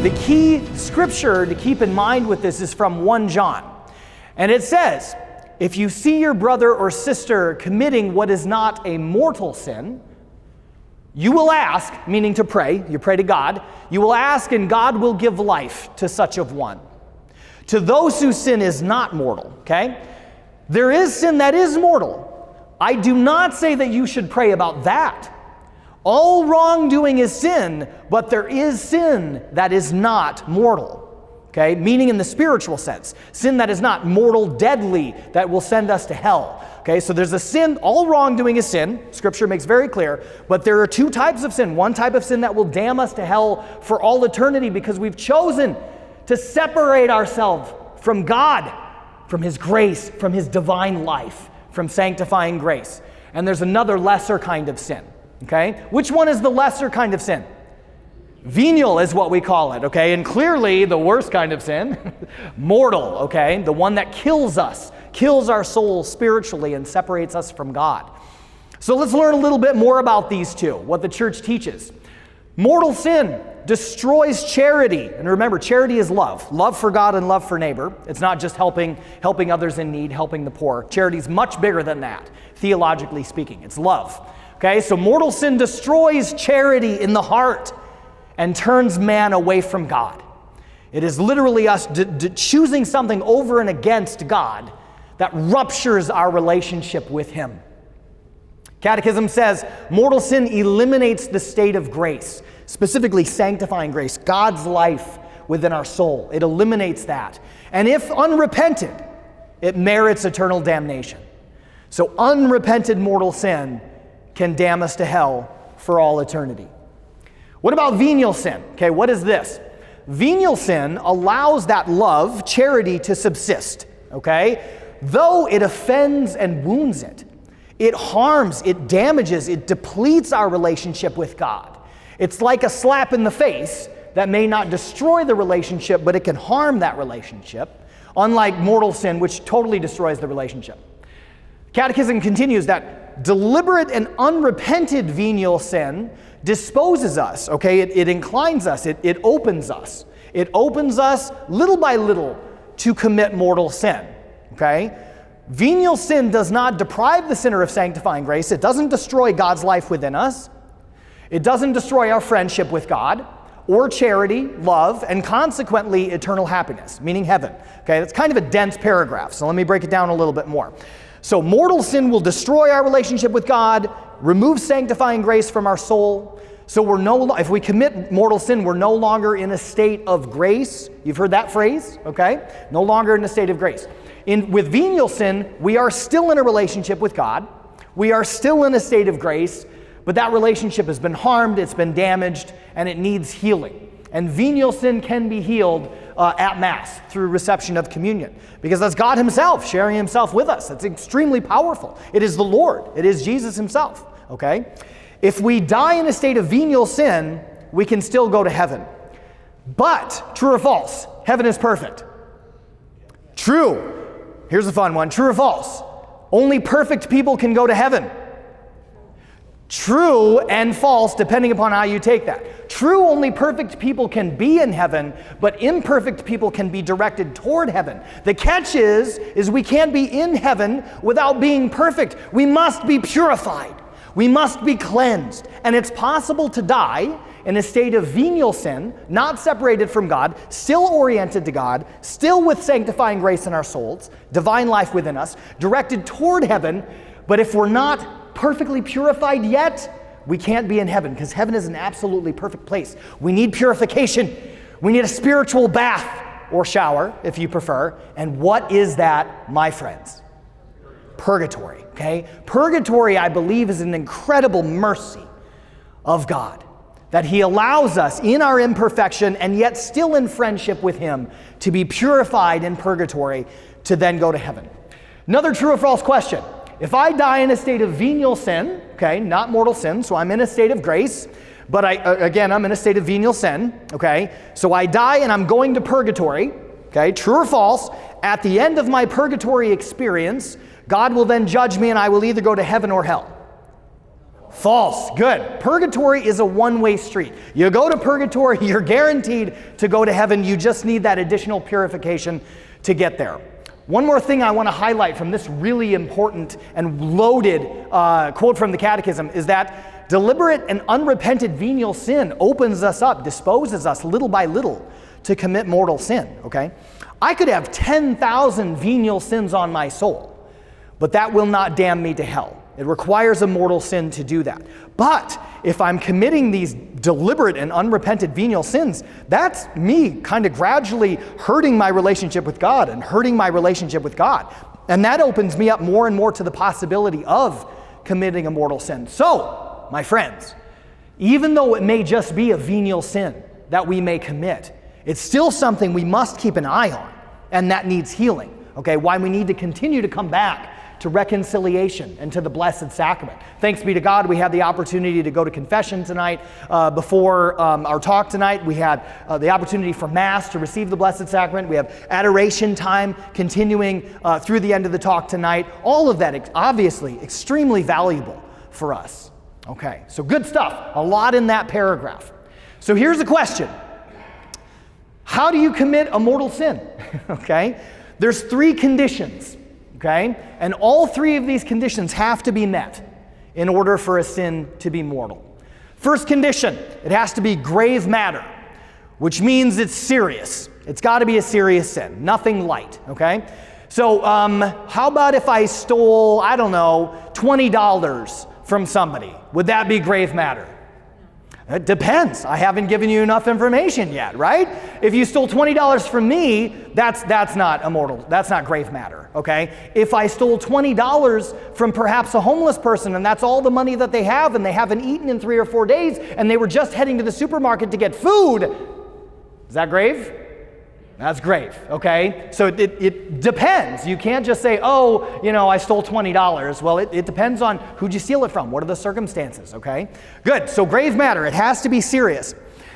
The key scripture to keep in mind with this is from 1 John. And it says, if you see your brother or sister committing what is not a mortal sin, you will ask, meaning to pray, you pray to God, you will ask and God will give life to such of one. To those whose sin is not mortal, okay? There is sin that is mortal. I do not say that you should pray about that. All wrongdoing is sin, but there is sin that is not mortal. Okay, meaning in the spiritual sense. Sin that is not mortal, deadly, that will send us to hell. Okay, so there's a sin, all wrongdoing is sin, Scripture makes very clear, but there are two types of sin. One type of sin that will damn us to hell for all eternity because we've chosen to separate ourselves from God, from His grace, from His divine life, from sanctifying grace. And there's another lesser kind of sin. Okay, which one is the lesser kind of sin? Venial is what we call it, okay? And clearly the worst kind of sin, mortal, okay? The one that kills us, kills our soul spiritually and separates us from God. So let's learn a little bit more about these two, what the church teaches. Mortal sin destroys charity. And remember, charity is love. Love for God and love for neighbor. It's not just helping others in need, helping the poor. Charity is much bigger than that, theologically speaking. It's love. Okay, so mortal sin destroys charity in the heart and turns man away from God. It is literally us choosing something over and against God that ruptures our relationship with Him. Catechism says mortal sin eliminates the state of grace, specifically sanctifying grace, God's life within our soul. It eliminates that. And if unrepented, it merits eternal damnation. So unrepented mortal sin can damn us to hell for all eternity. What about venial sin? Okay, what is this? Venial sin allows that love, charity, to subsist, okay? Though it offends and wounds it. It harms, it damages, it depletes our relationship with God. It's like a slap in the face that may not destroy the relationship, but it can harm that relationship, unlike mortal sin, which totally destroys the relationship. Catechism continues that deliberate and unrepented venial sin disposes us, okay? It inclines us, it opens us. It opens us little by little to commit mortal sin, okay? Venial sin does not deprive the sinner of sanctifying grace. It doesn't destroy God's life within us. It doesn't destroy our friendship with God or charity, love, and consequently eternal happiness, meaning heaven. Okay, that's kind of a dense paragraph, so let me break it down a little bit more. So mortal sin will destroy our relationship with God, remove sanctifying grace from our soul. So if we commit mortal sin, we're no longer in a state of grace. You've heard that phrase, okay? No longer in a state of grace. With venial sin, we are still in a relationship with God. We are still in a state of grace, but that relationship has been harmed, it's been damaged, and it needs healing. And venial sin can be healed at Mass through reception of communion, because that's God Himself sharing Himself with us. That's extremely powerful. It is the Lord. It is Jesus Himself, okay? If we die in a state of venial sin, we can still go to heaven. But, true or false, heaven is perfect. True. Here's a fun one. True or false? Only perfect people can go to heaven. True and false, depending upon how you take that. True, only perfect people can be in heaven, but imperfect people can be directed toward heaven. The catch is we can't be in heaven without being perfect. We must be purified. We must be cleansed. And it's possible to die in a state of venial sin, not separated from God, still oriented to God, still with sanctifying grace in our souls, divine life within us, directed toward heaven. But if we're not perfectly purified yet, we can't be in heaven, because heaven is an absolutely perfect place. We need purification. We need a spiritual bath, or shower, if you prefer. And what is that, my friends? Purgatory, okay? Purgatory, I believe, is an incredible mercy of God, that He allows us in our imperfection and yet still in friendship with Him to be purified in purgatory to then go to heaven. Another true or false question. If I die in a state of venial sin, okay, not mortal sin, so I'm in a state of grace, but I'm in a state of venial sin, okay? So I die and I'm going to purgatory, okay? True or false? At the end of my purgatory experience, God will then judge me and I will either go to heaven or hell. False. Good. Purgatory is a one-way street. You go to purgatory, you're guaranteed to go to heaven. You just need that additional purification to get there. One more thing I want to highlight from this really important and loaded quote from the Catechism is that deliberate and unrepented venial sin opens us up, disposes us little by little to commit mortal sin, okay? I could have 10,000 venial sins on my soul, but that will not damn me to hell. It requires a mortal sin to do that. But if I'm committing these deliberate and unrepented venial sins, that's me kind of gradually hurting my relationship with God and hurting my relationship with God. And that opens me up more and more to the possibility of committing a mortal sin. So, my friends, even though it may just be a venial sin that we may commit, it's still something we must keep an eye on, and that needs healing. Okay, why we need to continue to come back to reconciliation and to the Blessed Sacrament. Thanks be to God, we had the opportunity to go to confession tonight. Before our talk tonight, we had the opportunity for Mass to receive the Blessed Sacrament. We have adoration time continuing through the end of the talk tonight. All of that, obviously, extremely valuable for us. Okay, so good stuff. A lot in that paragraph. So here's the question. How do you commit a mortal sin? Okay, there's 3 conditions. Okay? And all 3 of these conditions have to be met in order for a sin to be mortal. First condition, it has to be grave matter, which means it's serious. It's got to be a serious sin, nothing light, okay? So how about if I stole, I don't know, $20 from somebody? Would that be grave matter? It depends. I haven't given you enough information yet, right? If you stole $20 from me, that's not grave matter, okay? If I stole $20 from perhaps a homeless person and that's all the money that they have and they haven't eaten in 3 or 4 days and they were just heading to the supermarket to get food, is that grave? That's grave, okay? So it depends. You can't just say, oh, I stole $20. Well, it depends on who'd you steal it from. What are the circumstances, okay? Good, so grave matter, it has to be serious.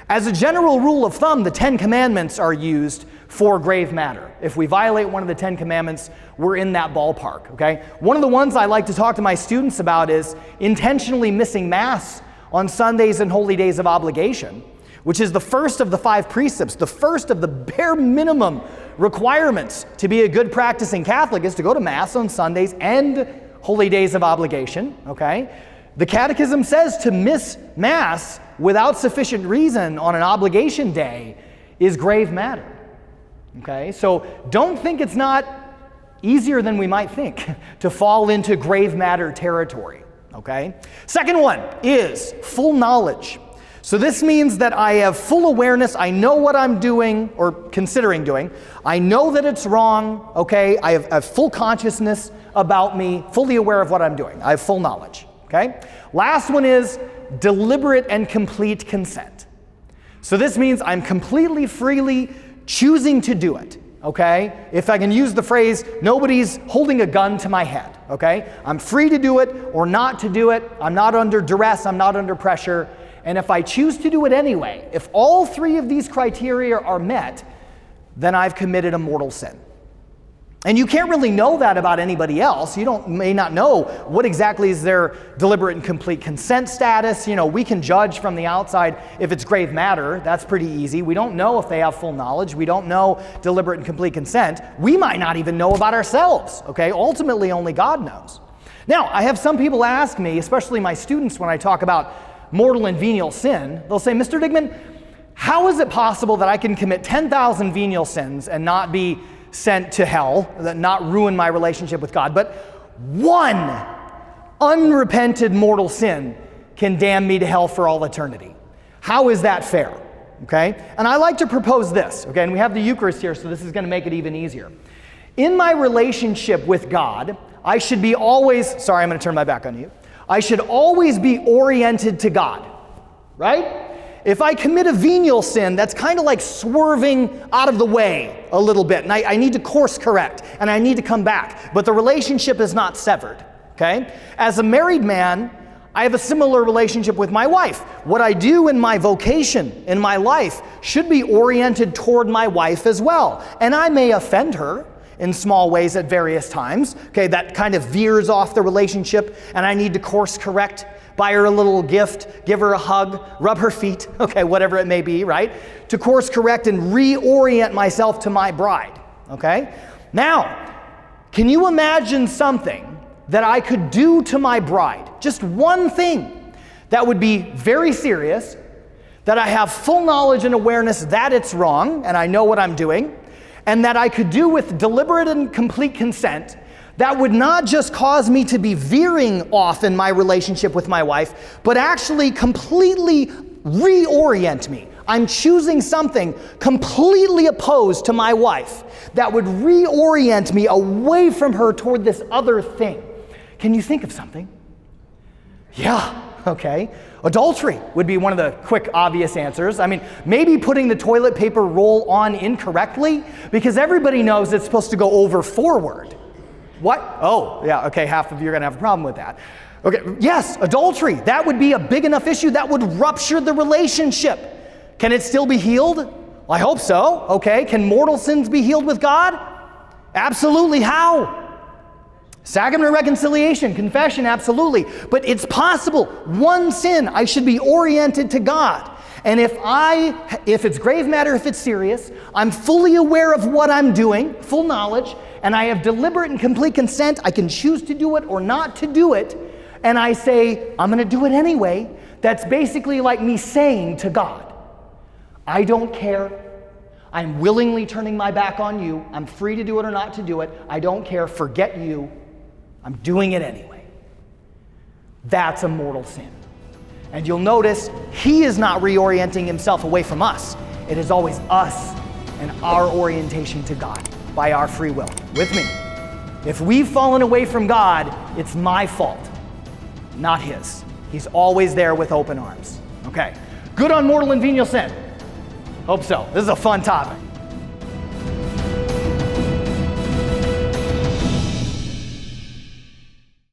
As a general rule of thumb, the 10 Commandments are used for grave matter. If we violate one of the 10 Commandments, we're in that ballpark, okay? One of the ones I like to talk to my students about is intentionally missing Mass on Sundays and holy days of obligation, which is the first of the 5 precepts, the first of the bare minimum requirements to be a good practicing Catholic is to go to Mass on Sundays and holy days of obligation, okay? The Catechism says to miss Mass without sufficient reason on an obligation day is grave matter, okay? So don't think it's not easier than we might think to fall into grave matter territory, okay? Second one is full knowledge. So this means that I have full awareness, I know what I'm doing, or considering doing. I know that it's wrong, okay? I have full consciousness about me, fully aware of what I'm doing. I have full knowledge, okay? Last one is deliberate and complete consent. So this means I'm completely, freely choosing to do it, okay? If I can use the phrase, nobody's holding a gun to my head, okay? I'm free to do it or not to do it. I'm not under duress, I'm not under pressure. And if I choose to do it anyway, if all 3 of these criteria are met, then I've committed a mortal sin. And you can't really know that about anybody else. You may not know what exactly is their deliberate and complete consent status. We can judge from the outside if it's grave matter. That's pretty easy. We don't know if they have full knowledge. We don't know deliberate and complete consent. We might not even know about ourselves, okay? Ultimately, only God knows. Now, I have some people ask me, especially my students, when I talk about mortal and venial sin, they'll say, Mr. Digmann, how is it possible that I can commit 10,000 venial sins and not be sent to hell, not ruin my relationship with God, but one unrepented mortal sin can damn me to hell for all eternity? How is that fair? Okay? And I like to propose this, okay? And we have the Eucharist here, so this is going to make it even easier. In my relationship with God, I should be always, sorry, I'm going to turn my back on you. I should always be oriented to God, right? If I commit a venial sin, that's kind of like swerving out of the way a little bit, and I need to course correct, and I need to come back, but the relationship is not severed, okay? As a married man, I have a similar relationship with my wife. What I do in my vocation, in my life, should be oriented toward my wife as well, and I may offend her in small ways at various times, okay? That kind of veers off the relationship, and I need to course correct. buy her a little gift, give her a hug, rub her feet, okay, whatever it may be, right? To course correct and reorient myself to my bride, okay? Now, can you imagine something that I could do to my bride? Just one thing that would be very serious, that I have full knowledge and awareness that it's wrong, and I know what I'm doing, and that I could do with deliberate and complete consent, that would not just cause me to be veering off in my relationship with my wife, but actually completely reorient me. I'm choosing something completely opposed to my wife that would reorient me away from her toward this other thing. Can you think of something? Yeah, okay. Adultery would be one of the quick, obvious answers. I mean, maybe putting the toilet paper roll on incorrectly, because everybody knows it's supposed to go over forward. What? Oh, yeah, okay, half of you are going to have a problem with that. Okay, yes, adultery. That would be a big enough issue that would rupture the relationship. Can it still be healed? Well, I hope so. Okay, can mortal sins be healed with God? Absolutely. How? Sacrament of reconciliation, confession, absolutely. But it's possible. One sin, I should be oriented to God. And if it's grave matter, if it's serious, I'm fully aware of what I'm doing, full knowledge, and I have deliberate and complete consent, I can choose to do it or not to do it, and I say, I'm going to do it anyway, that's basically like me saying to God, I don't care. I'm willingly turning my back on you. I'm free to do it or not to do it. I don't care. Forget you. I'm doing it anyway. That's a mortal sin. And you'll notice he is not reorienting himself away from us. It is always us and our orientation to God by our free will. With me. If we've fallen away from God, it's my fault, not his. He's always there with open arms. Okay. Good on mortal and venial sin. Hope so. This is a fun topic.